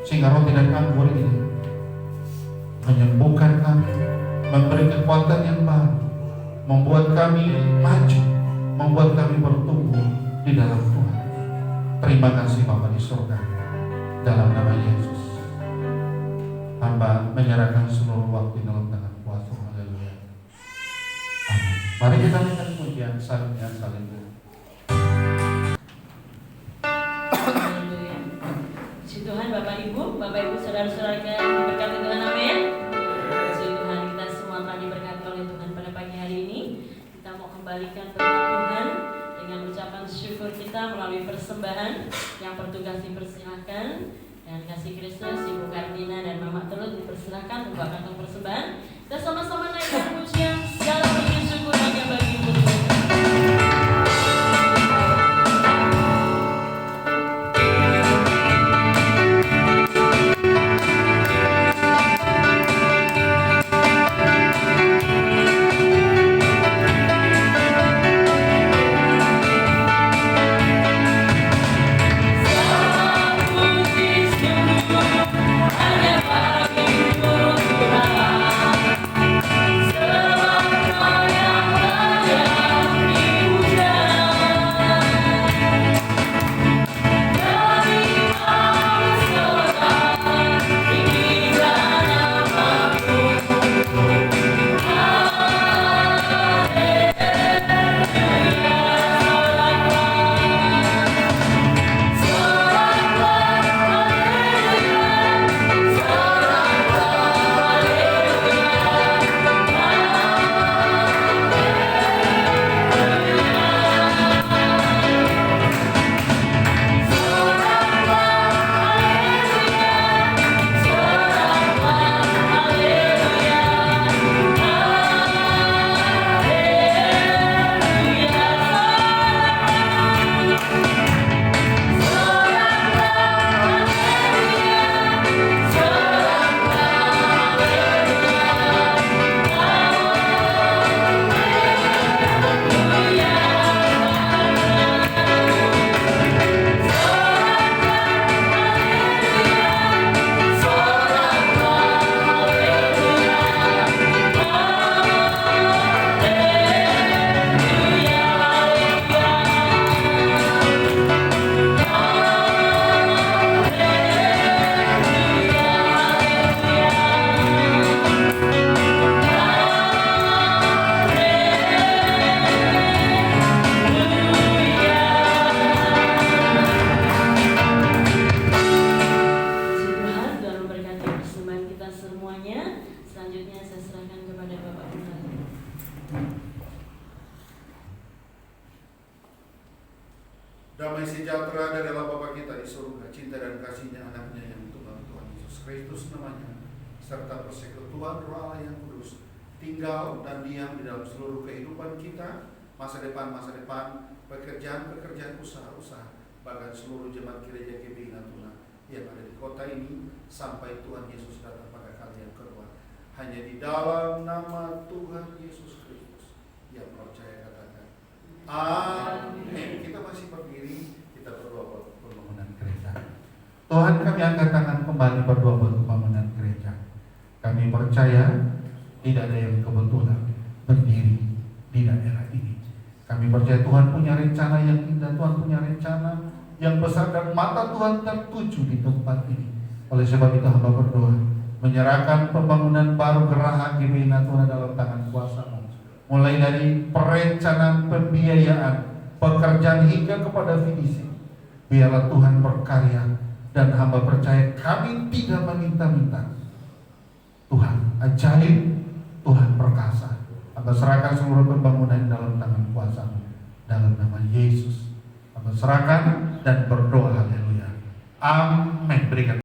C: sehingga roti dan anggur ini menyembuhkan kami, memberi kekuatan yang baru, membuat kami maju, membuat kami bertumbuh di dalam Tuhan. Terima kasih Bapa di surga. Dalam nama Yesus, hamba menyerahkan seluruh waktu dalam tangan kuasa. Haleluya. Amin. Mari kita naikkan pujian salmnya saling.
A: Tuhan, Bapak Ibu saudara-saudara yang diberkati Tuhan, amin. Puji Tuhan, kita semua telah diberkati oleh Tuhan pada pagi hari ini. Kita mau kembalikan berkat Tuhan dengan ucapan syukur kita melalui persembahan. Yang bertugas dipersilahkan, dan kasih Kristus, Ibu Kartina dan Mama Telut dipersilahkan membawa kantong persembahan. Kita sama-sama naikkan pujian segala puji syukur hanya bagi-Mu Tuhan.
D: Hanya bagi-Mu Tuhan.
C: Damai sejahtera dari Allah Bapa kita di surga, cinta dan kasihnya anaknya yang tunggal Tuhan Yesus Kristus namanya, serta persekutuan Roh Allah yang kudus, tinggal dan diam di dalam seluruh kehidupan kita, masa depan, pekerjaan usaha, bahkan seluruh jemaat gereja GBI Natuna yang ada di kota ini, sampai Tuhan Yesus datang pada kali yang kedua. Hanya di dalam nama Tuhan Yesus Kristus yang percaya katakan amin. Kita masih berdiri, kita berdoa buat pembangunan gereja. Tuhan, kami angkat tangan kembali berdoa buat pembangunan gereja. Kami percaya tidak ada yang kebetulan berdiri di daerah ini. Kami percaya Tuhan punya rencana yang indah, Tuhan punya rencana yang besar, dan mata Tuhan tertuju di tempat ini. Oleh sebab itu hamba berdoa, menyerahkan pembangunan baru Geraha GBI Natuna dalam tangan kuasa-Mu. Mulai dari perencanaan, pembiayaan, pekerjaan hingga kepada finishing. Biarlah Tuhan berkarya, dan hamba percaya kami tidak meminta-minta. Tuhan ajaib, Tuhan perkasa. Hamba serahkan seluruh pembangunan dalam tangan kuasa-Mu. Dalam nama Yesus hamba serahkan dan berdoa haleluya. Amin. Berikan